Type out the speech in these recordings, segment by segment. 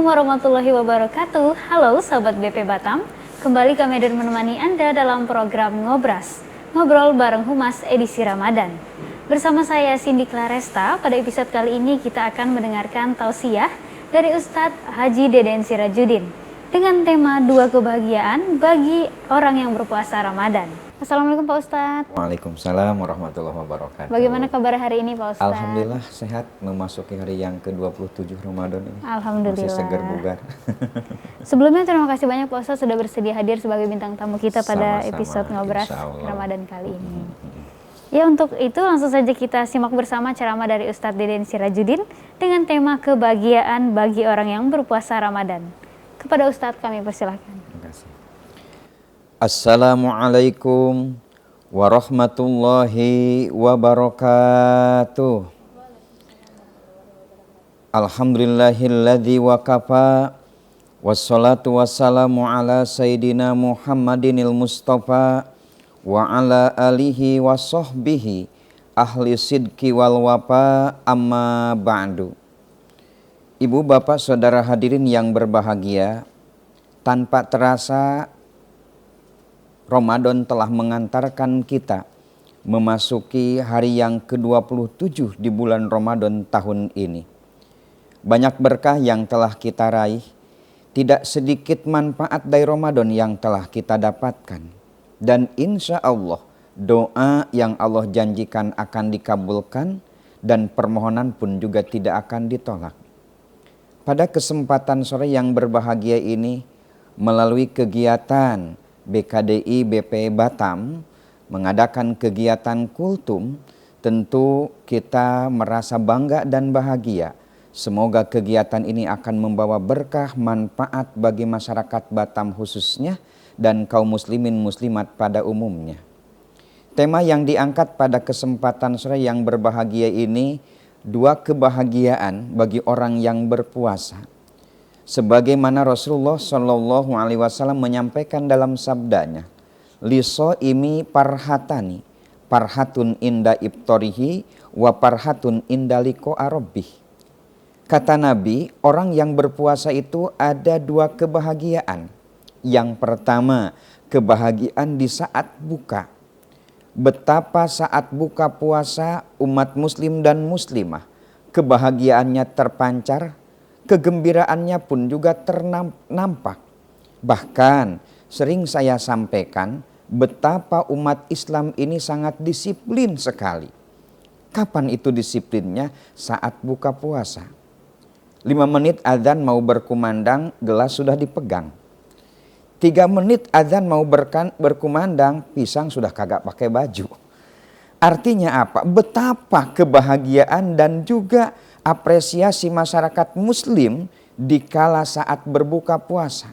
Assalamualaikum warahmatullahi wabarakatuh. Halo Sobat BP Batam, kembali kami hadir menemani Anda dalam program Ngobras, Ngobrol bareng Humas edisi Ramadan. Bersama saya Cindy Claresta, pada episode kali ini kita akan mendengarkan tausiah dari Ustadz Haji Deden Sirajudin dengan tema 2 kebahagiaan bagi orang yang berpuasa Ramadan. Assalamualaikum Pak Ustadz. Waalaikumsalam warahmatullahi wabarakatuh. Bagaimana kabar hari ini Pak Ustadz? Alhamdulillah sehat, memasuki hari yang ke-27 Ramadan ini. Alhamdulillah. Masih segar bugar. Sebelumnya terima kasih banyak Pak Ustadz sudah bersedia hadir sebagai bintang tamu kita pada Sama-sama, episode Ngobras insyaallah. Ramadan kali ini. Ya, untuk itu langsung saja kita simak bersama ceramah dari Ustadz Deden Sirajudin dengan tema kebahagiaan bagi orang yang berpuasa Ramadan. Kepada Ustadz kami persilahkan. Terima kasih. Assalamualaikum warahmatullahi wabarakatuh. Alhamdulillahilladzi wakafa, wassalatu wassalamu ala sayyidina Muhammadinil Mustafa wa ala alihi wa sahbihi ahli sidki wal wafa, amma ba'du. Ibu, bapak, saudara hadirin yang berbahagia, tanpa terasa Ramadan telah mengantarkan kita memasuki hari yang ke-27 di bulan Ramadan tahun ini. Banyak berkah yang telah kita raih, tidak sedikit manfaat dari Ramadan yang telah kita dapatkan. Dan insya Allah doa yang Allah janjikan akan dikabulkan dan permohonan pun juga tidak akan ditolak. Pada kesempatan sore yang berbahagia ini, melalui kegiatan BKDI BP Batam mengadakan kegiatan kultum, tentu kita merasa bangga dan bahagia. Semoga kegiatan ini akan membawa berkah manfaat bagi masyarakat Batam khususnya dan kaum muslimin muslimat pada umumnya. Tema yang diangkat pada kesempatan sore yang berbahagia ini, 2 kebahagiaan bagi orang yang berpuasa. Sebagaimana Rasulullah Shallallahu Alaihi Wasallam menyampaikan dalam sabdanya, liso imi parhatani, parhatun inda ibtorihi, wa parhatun inda liko arobih. Kata Nabi, orang yang berpuasa itu ada 2 kebahagiaan. Yang pertama, kebahagiaan di saat buka. Betapa saat buka puasa umat muslim dan muslimah, kebahagiaannya terpancar, kegembiraannya pun juga ternampak. Bahkan sering saya sampaikan betapa umat Islam ini sangat disiplin sekali. Kapan itu disiplinnya? Saat buka puasa. 5 menit azan mau berkumandang, gelas sudah dipegang. 3 menit azan mau berkumandang, pisang sudah kagak pakai baju. Artinya apa? Betapa kebahagiaan dan juga apresiasi masyarakat muslim dikala saat berbuka puasa.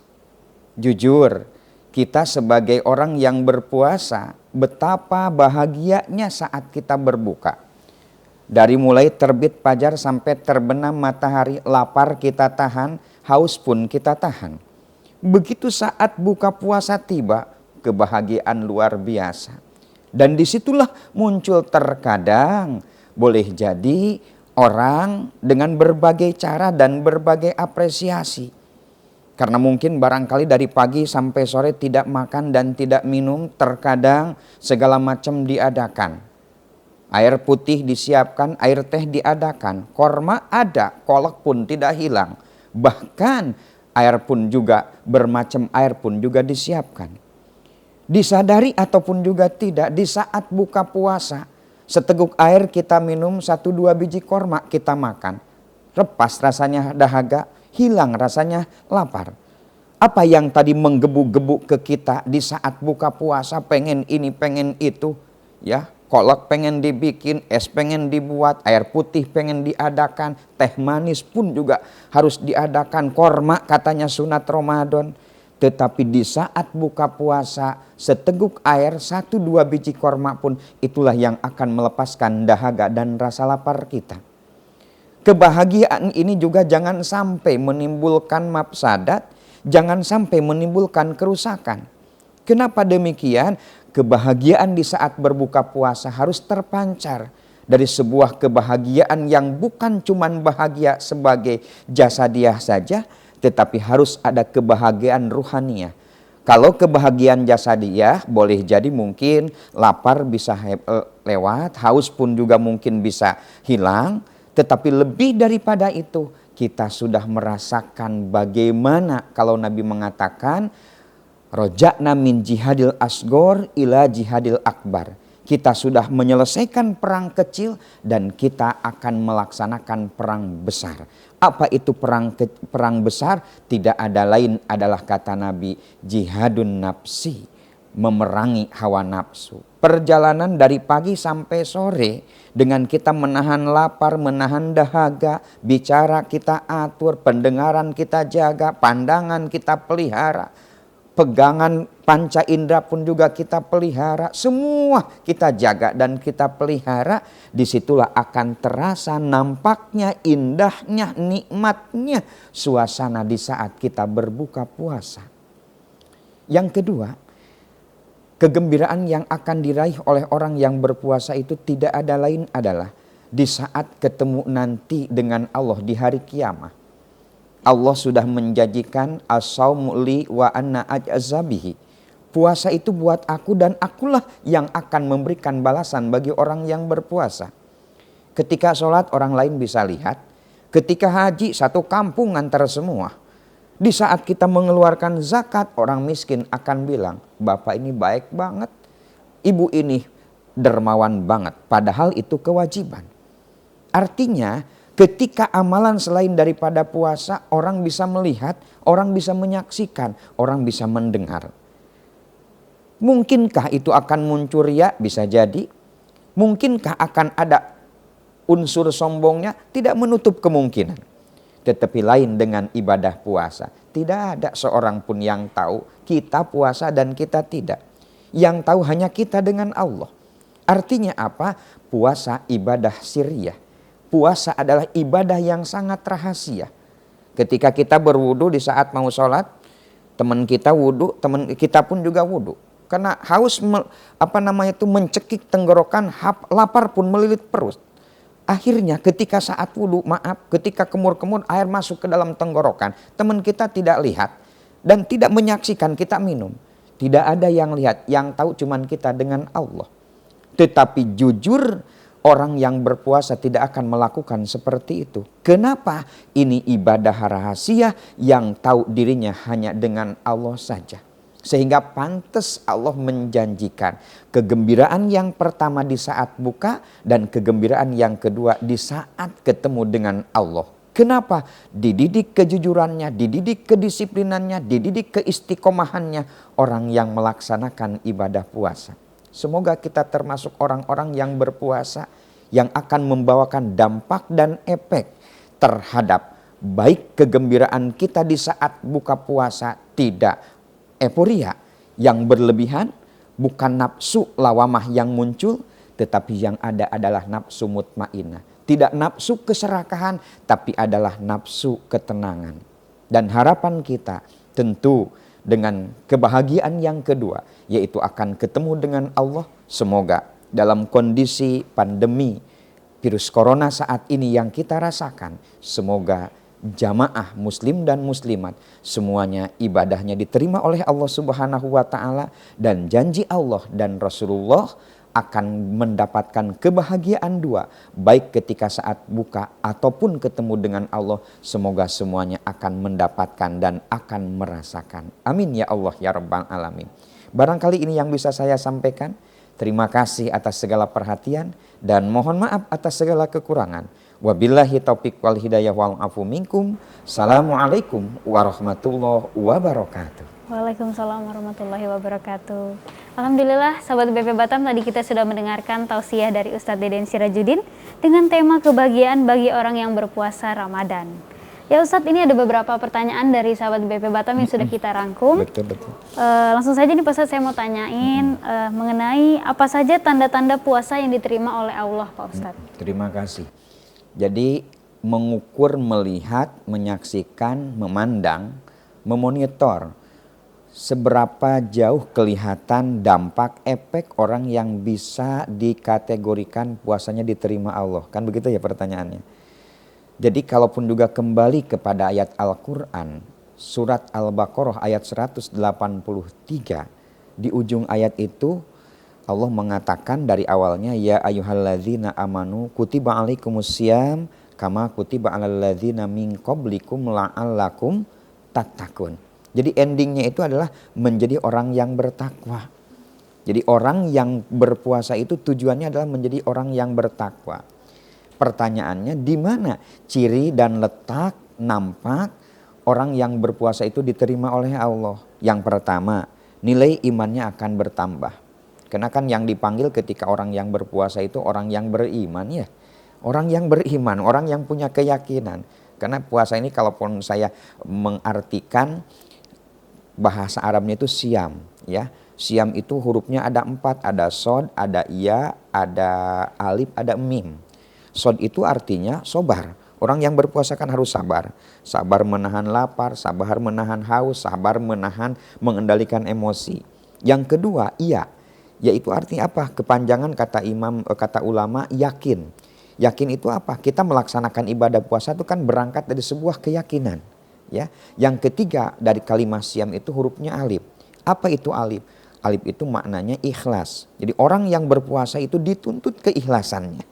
Jujur, kita sebagai orang yang berpuasa, betapa bahagianya saat kita berbuka. Dari mulai terbit fajar sampai terbenam matahari, lapar kita tahan, haus pun kita tahan. Begitu saat buka puasa tiba, kebahagiaan luar biasa. Dan disitulah muncul terkadang, boleh jadi orang dengan berbagai cara dan berbagai apresiasi. Karena mungkin barangkali dari pagi sampai sore tidak makan dan tidak minum, terkadang segala macam diadakan. Air putih disiapkan, air teh diadakan, korma ada, kolak pun tidak hilang. Bahkan air pun juga, bermacam air pun juga disiapkan. Disadari ataupun juga tidak, di saat buka puasa, seteguk air kita minum, 1-2 biji korma kita makan. Lepas rasanya dahaga, hilang rasanya lapar. Apa yang tadi menggebu-gebu ke kita di saat buka puasa, pengen ini pengen itu, ya, kolak pengen dibikin, es pengen dibuat, air putih pengen diadakan, teh manis pun juga harus diadakan, korma katanya sunat Ramadan. Tetapi di saat buka puasa, seteguk air, 1-2 biji korma pun itulah yang akan melepaskan dahaga dan rasa lapar kita. Kebahagiaan ini juga jangan sampai menimbulkan mafsadat, jangan sampai menimbulkan kerusakan. Kenapa demikian? Kebahagiaan di saat berbuka puasa harus terpancar dari sebuah kebahagiaan yang bukan cuman bahagia sebagai jasadiah saja, tetapi harus ada kebahagiaan ruhaniyah. Kalau kebahagiaan jasadiyah boleh jadi mungkin lapar bisa lewat, haus pun juga mungkin bisa hilang. Tetapi lebih daripada itu, kita sudah merasakan bagaimana kalau Nabi mengatakan, roja'na min jihadil asgor ila jihadil akbar. Kita sudah menyelesaikan perang kecil dan kita akan melaksanakan perang besar. Apa itu perang besar? Tidak ada lain adalah kata Nabi, jihadun nafsi, memerangi hawa nafsu. Perjalanan dari pagi sampai sore dengan kita menahan lapar, menahan dahaga, bicara kita atur, pendengaran kita jaga, pandangan kita pelihara, pegangan panca indera pun juga kita pelihara, semua kita jaga dan kita pelihara. Disitulah akan terasa nampaknya, indahnya, nikmatnya suasana di saat kita berbuka puasa. Yang kedua, kegembiraan yang akan diraih oleh orang yang berpuasa itu tidak ada lain adalah di saat ketemu nanti dengan Allah di hari kiamat. Allah sudah menjanjikan as-saumu li wa anna ajzabihi. Puasa itu buat aku dan akulah yang akan memberikan balasan bagi orang yang berpuasa. Ketika sholat orang lain bisa lihat. Ketika haji satu kampung antar semua. Di saat kita mengeluarkan zakat orang miskin akan bilang, bapak ini baik banget. Ibu ini dermawan banget. Padahal itu kewajiban. Artinya ketika amalan selain daripada puasa orang bisa melihat, orang bisa menyaksikan, orang bisa mendengar. Mungkinkah itu akan muncul riya? Bisa jadi. Mungkinkah akan ada unsur sombongnya? Tidak menutup kemungkinan. Tetapi lain dengan ibadah puasa. Tidak ada seorang pun yang tahu kita puasa dan kita tidak. Yang tahu hanya kita dengan Allah. Artinya apa? Puasa ibadah sirriyah. Puasa adalah ibadah yang sangat rahasia. Ketika kita berwudu di saat mau sholat, teman kita wudu, teman kita pun juga wudu. Karena haus mencekik tenggorokan, lapar pun melilit perut. Akhirnya ketika saat wudu, ketika kemur-kemur air masuk ke dalam tenggorokan, teman kita tidak lihat dan tidak menyaksikan kita minum. Tidak ada yang lihat, yang tahu cuman kita dengan Allah. Tetapi jujur, orang yang berpuasa tidak akan melakukan seperti itu. Kenapa? Ini ibadah rahasia yang tahu dirinya hanya dengan Allah saja. Sehingga pantas Allah menjanjikan kegembiraan yang pertama di saat buka dan kegembiraan yang kedua di saat ketemu dengan Allah. Kenapa? Dididik kejujurannya, dididik kedisiplinannya, dididik keistiqomahannya orang yang melaksanakan ibadah puasa. Semoga kita termasuk orang-orang yang berpuasa yang akan membawakan dampak dan efek terhadap baik kegembiraan kita di saat buka puasa, tidak euforia yang berlebihan, bukan nafsu lawamah yang muncul, tetapi yang ada adalah nafsu mutmainnah. Tidak nafsu keserakahan, tapi adalah nafsu ketenangan. Dan harapan kita tentu dengan kebahagiaan yang kedua, yaitu akan ketemu dengan Allah. Semoga dalam kondisi pandemi virus corona saat ini yang kita rasakan, semoga jamaah muslim dan muslimat semuanya ibadahnya diterima oleh Allah Subhanahu wa taala, dan janji Allah dan Rasulullah akan mendapatkan kebahagiaan dua, baik ketika saat buka ataupun ketemu dengan Allah. Semoga semuanya akan mendapatkan dan akan merasakan. Amin ya Allah ya Rabbal Alamin. Barangkali ini yang bisa saya sampaikan. Terima kasih atas segala perhatian dan mohon maaf atas segala kekurangan. Wabillahi taufiq wal hidayah wal afu minkum. Assalamualaikum warahmatullahi wabarakatuh. Waalaikumsalam warahmatullahi wabarakatuh. Alhamdulillah sahabat BP Batam, tadi kita sudah mendengarkan tausiah dari Ustadz Deden Sirajuddin dengan tema kebahagiaan bagi orang yang berpuasa Ramadan. Ya Ustadz, ini ada beberapa pertanyaan dari sahabat BP Batam yang sudah kita rangkum. Betul. Langsung saja nih Pak Ustadz, saya mau tanyain mengenai apa saja tanda-tanda puasa yang diterima oleh Allah Pak Ustadz. Terima kasih. Jadi mengukur, melihat, menyaksikan, memandang, memonitor seberapa jauh kelihatan dampak efek orang yang bisa dikategorikan puasanya diterima Allah. Kan begitu ya pertanyaannya. Jadi kalaupun juga kembali kepada ayat Al-Quran, surat Al-Baqarah ayat 183, di ujung ayat itu Allah mengatakan dari awalnya, ya ayyuhalladzina amanu kutiba alaikumusiyam kama kutiba alal ladzina min qablikum la'allakum tattaqun. Jadi endingnya itu adalah menjadi orang yang bertakwa. Jadi orang yang berpuasa itu tujuannya adalah menjadi orang yang bertakwa. Pertanyaannya, di mana ciri dan letak nampak orang yang berpuasa itu diterima oleh Allah? Yang pertama, nilai imannya akan bertambah. Karena kan yang dipanggil ketika orang yang berpuasa itu orang yang beriman ya. Orang yang beriman, orang yang punya keyakinan. Karena puasa ini kalaupun saya mengartikan bahasa Arabnya itu siam ya. Siam itu hurufnya ada 4, ada sod, ada iya, ada alif, ada mim. Sod itu artinya sabar. Orang yang berpuasa kan harus sabar. Sabar menahan lapar, sabar menahan haus, sabar menahan mengendalikan emosi. Yang kedua, iya. Yaitu artinya apa? Kepanjangan kata ulama yakin. Yakin itu apa? Kita melaksanakan ibadah puasa itu kan berangkat dari sebuah keyakinan. Ya. Yang ketiga dari kalimat siam itu hurufnya alif. Apa itu alif? Alif itu maknanya ikhlas. Jadi orang yang berpuasa itu dituntut keikhlasannya.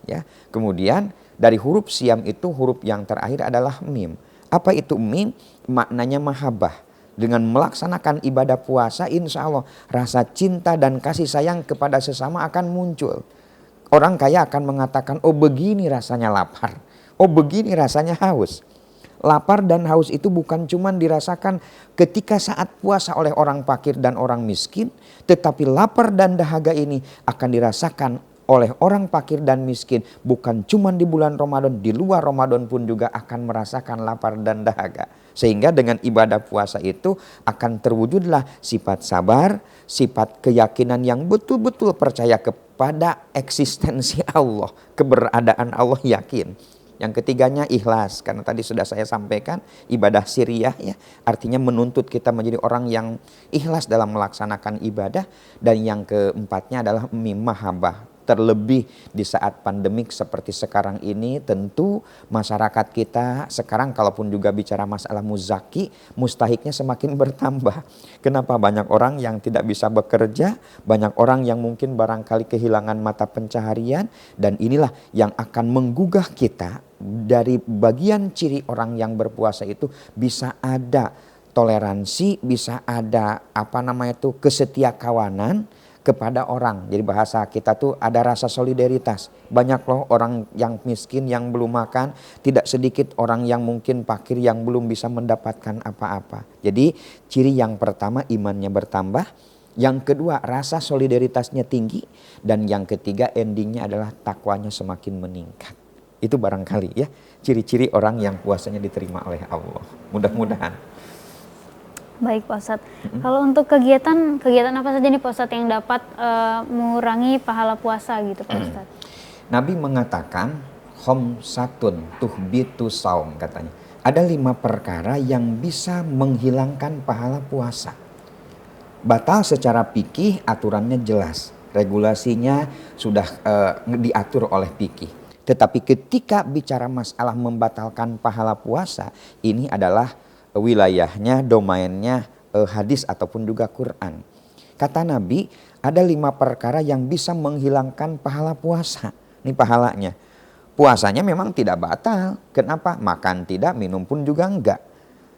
Ya. Kemudian dari huruf siam itu huruf yang terakhir adalah mim. Apa itu mim? Maknanya mahabbah. Dengan melaksanakan ibadah puasa, insya Allah rasa cinta dan kasih sayang kepada sesama akan muncul. Orang kaya akan mengatakan, oh begini rasanya lapar, oh begini rasanya haus. Lapar dan haus itu bukan cuma dirasakan ketika saat puasa oleh orang fakir dan orang miskin, tetapi lapar dan dahaga ini akan dirasakan oleh orang fakir dan miskin bukan cuma di bulan Ramadan, di luar Ramadan pun juga akan merasakan lapar dan dahaga. Sehingga dengan ibadah puasa itu akan terwujudlah sifat sabar, sifat keyakinan yang betul-betul percaya kepada eksistensi Allah, keberadaan Allah, yakin. Yang ketiganya ikhlas, karena tadi sudah saya sampaikan ibadah siriyah ya, artinya menuntut kita menjadi orang yang ikhlas dalam melaksanakan ibadah. Dan yang keempatnya adalah mahabbah. Terlebih di saat pandemik seperti sekarang ini, tentu masyarakat kita sekarang kalaupun juga bicara masalah muzaki, mustahiknya semakin bertambah. Kenapa? Banyak orang yang tidak bisa bekerja, banyak orang yang mungkin barangkali kehilangan mata pencaharian, dan inilah yang akan menggugah kita. Dari bagian ciri orang yang berpuasa itu bisa ada toleransi, bisa ada kesetiakawanan kepada orang. Jadi bahasa kita tuh ada rasa solidaritas. Banyak loh orang yang miskin yang belum makan, tidak sedikit orang yang mungkin fakir yang belum bisa mendapatkan apa-apa. Jadi ciri yang pertama imannya bertambah, yang kedua rasa solidaritasnya tinggi, dan yang ketiga endingnya adalah takwanya semakin meningkat. Itu barangkali ya ciri-ciri orang yang puasanya diterima oleh Allah. Mudah-mudahan. Baik Pak Ustadz, kalau untuk kegiatan apa saja nih Pak Ustadz yang dapat mengurangi pahala puasa gitu Pak Ustadz? Nabi mengatakan khamsatun tuhbitu saum, katanya. Ada 5 perkara yang bisa menghilangkan pahala puasa. Batal secara fikih, aturannya jelas. Regulasinya sudah diatur oleh fikih. Tetapi ketika bicara masalah membatalkan pahala puasa, ini adalah wilayahnya, domainnya hadis ataupun juga Quran. Kata Nabi, ada 5 perkara yang bisa menghilangkan pahala puasa. Ini pahalanya. Puasanya memang tidak batal. Kenapa? Makan tidak, minum pun juga enggak.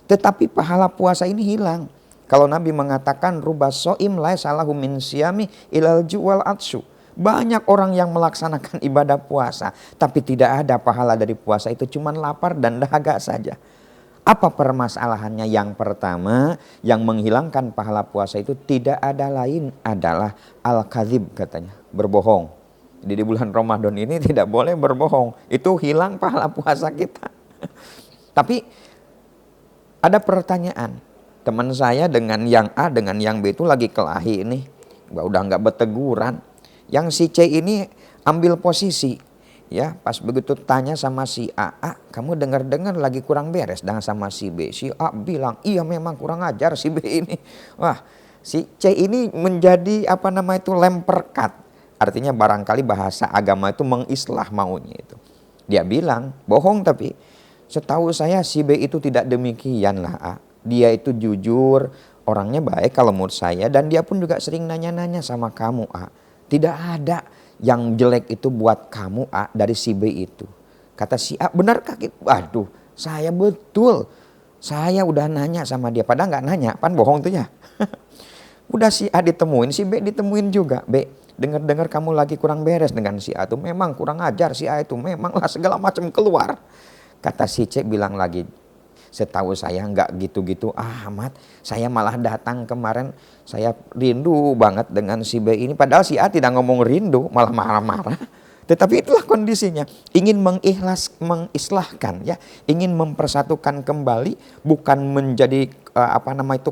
Tetapi pahala puasa ini hilang. Kalau Nabi mengatakan rubas so'im laisa lahu min siyami ilal ju'wal atsyu. Banyak orang yang melaksanakan ibadah puasa, tapi tidak ada pahala dari puasa itu, cuman lapar dan dahaga saja. Apa permasalahannya? Yang pertama, yang menghilangkan pahala puasa itu tidak ada lain adalah al-kadzib, katanya, berbohong. Jadi di bulan Ramadan ini tidak boleh berbohong. Itu hilang pahala puasa kita. Tapi ada pertanyaan. Teman saya dengan yang A dengan yang B itu lagi kelahi ini. Udah nggak berteguran. Yang si C ini ambil posisi. Ya, pas begitu tanya sama si A, kamu dengar-dengar lagi kurang beres dengan sama si B. Si A bilang, iya memang kurang ajar si B ini. Wah, si C ini menjadi lem perkat. Artinya barangkali bahasa agama itu mengislah maunya itu. Dia bilang, bohong tapi setahu saya si B itu tidak demikian lah A. Dia itu jujur, orangnya baik kalau menurut saya. Dan dia pun juga sering nanya-nanya sama kamu A. Tidak ada yang jelek itu buat kamu A dari si B itu. Kata si A, benarkah? Waduh, saya betul. Saya udah nanya sama dia. Padahal nggak nanya, pan bohong tuh ya. Udah si A ditemuin, si B ditemuin juga. B, dengar-dengar kamu lagi kurang beres dengan si A tuh. Memang kurang ajar si A itu. Memanglah segala macam keluar. Kata si C bilang lagi, setahu saya nggak gitu-gitu amat. Saya malah datang kemarin, saya rindu banget dengan si B ini. Padahal si A tidak ngomong rindu, malah marah-marah. Tetapi itulah kondisinya, ingin mengislahkan ya, ingin mempersatukan kembali, bukan menjadi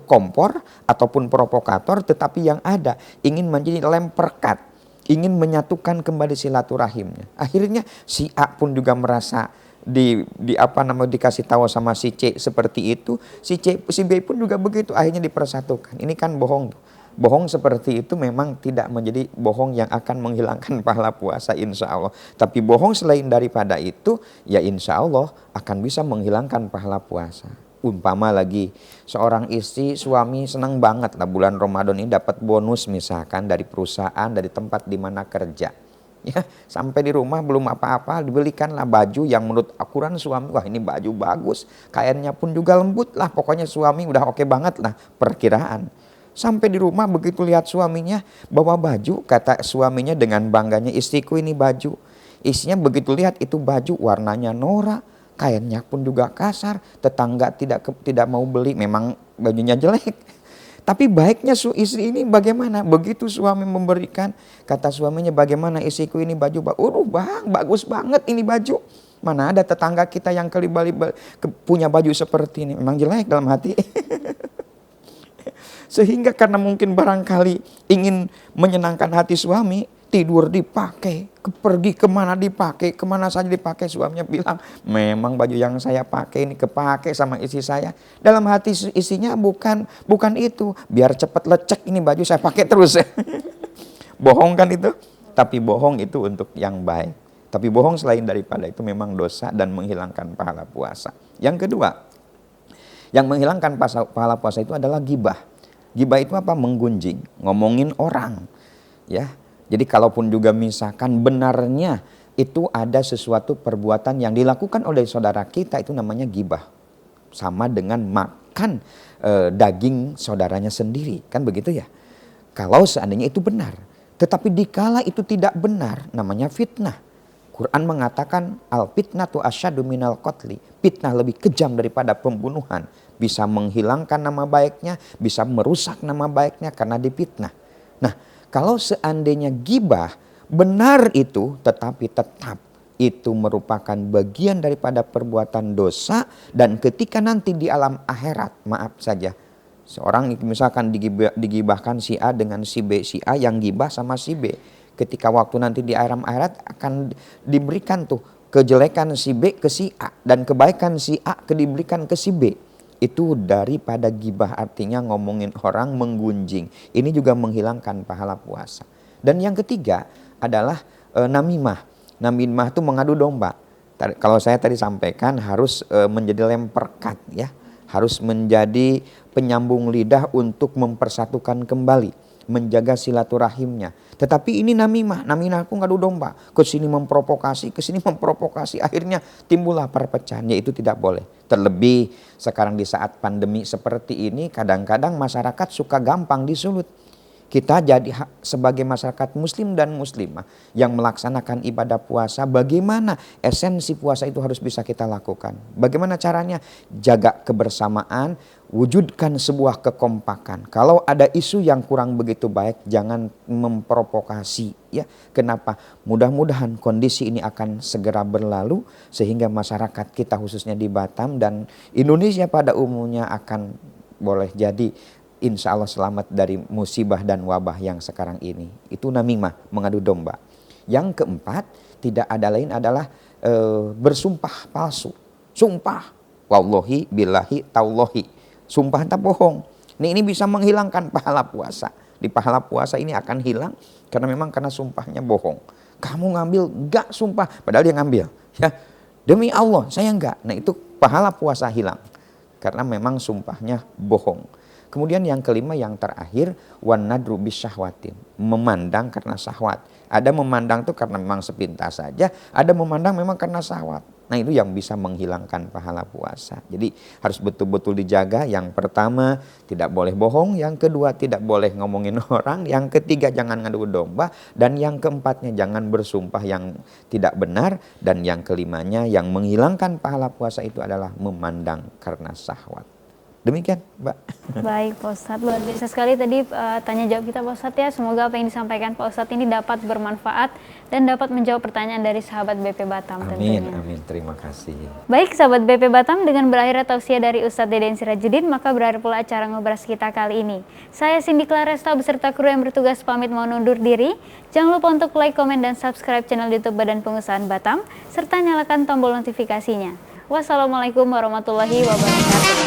kompor ataupun provokator, tetapi yang ada ingin menjadi lem perekat, ingin menyatukan kembali silaturahimnya. Akhirnya si A pun juga merasa dikasih tahu sama si C seperti itu, si B pun juga begitu, akhirnya dipersatukan. Ini kan bohong tuh. Bohong seperti itu memang tidak menjadi bohong yang akan menghilangkan pahala puasa insya Allah. Tapi bohong selain daripada itu ya insya Allah akan bisa menghilangkan pahala puasa. Umpama lagi seorang istri, suami senang banget lah bulan Ramadan ini dapat bonus misalkan dari perusahaan, dari tempat di mana kerja. Ya, sampai di rumah belum apa-apa dibelikanlah baju yang menurut ukuran suami, wah ini baju bagus, kainnya pun juga lembut lah, pokoknya suami udah oke banget lah perkiraan. Sampai di rumah begitu lihat suaminya bawa baju, kata suaminya dengan bangganya, istriku ini baju. Istrinya begitu lihat itu baju warnanya norak, kainnya pun juga kasar, tetangga tidak mau beli, memang bajunya jelek. Tapi baiknya istri ini bagaimana? Begitu suami memberikan, kata suaminya, bagaimana istriku ini baju, bang bagus banget ini baju. Mana ada tetangga kita yang punya baju seperti ini, memang jelek dalam hati. Sehingga karena mungkin barangkali ingin menyenangkan hati suami, tidur dipakai, pergi kemana dipakai, kemana saja dipakai. Suaminya bilang, memang baju yang saya pakai ini kepake sama istri saya. Dalam hati istrinya bukan itu, biar cepat lecek ini baju saya pakai terus. Bohong kan itu? Tapi bohong itu untuk yang baik. Tapi bohong selain daripada itu memang dosa dan menghilangkan pahala puasa. Yang kedua, yang menghilangkan pahala puasa itu adalah ghibah. Ghibah itu apa? Menggunjing, ngomongin orang. Ya, jadi kalaupun juga misalkan benarnya itu ada sesuatu perbuatan yang dilakukan oleh saudara kita, itu namanya ghibah. Sama dengan makan daging saudaranya sendiri, kan begitu ya. Kalau seandainya itu benar, tetapi dikala itu tidak benar, namanya fitnah. Quran mengatakan al-fitnatu asyaddu minal qatli. Fitnah lebih kejam daripada pembunuhan. Bisa menghilangkan nama baiknya, bisa merusak nama baiknya karena difitnah. Nah, kalau seandainya ghibah benar itu, tetapi tetap itu merupakan bagian daripada perbuatan dosa, dan ketika nanti di alam akhirat, maaf saja, seorang misalkan digibahkan si A dengan si B, si A yang gibah sama si B. Ketika waktu nanti di alam akhirat akan diberikan tuh kejelekan si B ke si A dan kebaikan si A diberikan ke si B. Itu daripada gibah, artinya ngomongin orang, menggunjing. Ini juga menghilangkan pahala puasa. Dan yang ketiga adalah namimah. Namimah itu mengadu domba. Kalau saya tadi sampaikan harus menjadi lem perekat ya. Harus menjadi penyambung lidah untuk mempersatukan kembali, menjaga silaturahimnya. Tetapi ini namimah aku ngadu domba. Kesini memprovokasi, akhirnya timbullah perpecahan. Ya itu tidak boleh. Terlebih sekarang di saat pandemi seperti ini, kadang-kadang masyarakat suka gampang disulut. Kita jadi sebagai masyarakat muslim dan muslimah yang melaksanakan ibadah puasa, bagaimana esensi puasa itu harus bisa kita lakukan. Bagaimana caranya? Jaga kebersamaan, wujudkan sebuah kekompakan. Kalau ada isu yang kurang begitu baik, jangan memprovokasi. Ya, kenapa? Mudah-mudahan kondisi ini akan segera berlalu sehingga masyarakat kita khususnya di Batam dan Indonesia pada umumnya akan boleh jadi insya Allah selamat dari musibah dan wabah yang sekarang ini. Itu namimah, mengadu domba. Yang keempat, tidak ada lain adalah bersumpah palsu. Sumpah, wallahi, billahi, taullahi. Sumpah tak bohong. Ini bisa menghilangkan pahala puasa. Di pahala puasa ini akan hilang karena sumpahnya bohong. Kamu ngambil, enggak sumpah, padahal dia ngambil. Ya, Demi Allah, saya enggak. Nah itu pahala puasa hilang. Karena memang sumpahnya bohong. Kemudian yang kelima, yang terakhir, wan nadru bisyahwatin, memandang karena syahwat. Ada memandang tuh karena memang sepintas saja, ada memandang memang karena syahwat. Nah itu yang bisa menghilangkan pahala puasa. Jadi harus betul-betul dijaga. Yang pertama, tidak boleh bohong. Yang kedua, tidak boleh ngomongin orang. Yang ketiga, jangan ngadu domba. Dan yang keempatnya, jangan bersumpah yang tidak benar. Dan yang kelimanya, yang menghilangkan pahala puasa itu adalah memandang karena syahwat. Demikian, Mbak. Baik Pak Ustadz, luar biasa sekali tadi tanya jawab kita Pak Ustadz ya. Semoga apa yang disampaikan Pak Ustadz ini dapat bermanfaat dan dapat menjawab pertanyaan dari sahabat BP Batam Amin, tentunya. amin. Terima kasih. Baik sahabat BP Batam, dengan berakhirnya tausiah dari Ustadz Deden Sirajudin, maka berakhir pula acara ngobras kita kali ini. Saya Cindy Claresta beserta kru yang bertugas pamit mau undur diri. Jangan lupa untuk like, komen, dan subscribe channel YouTube Badan Pengusahaan Batam, serta nyalakan tombol notifikasinya. Wassalamualaikum warahmatullahi wabarakatuh.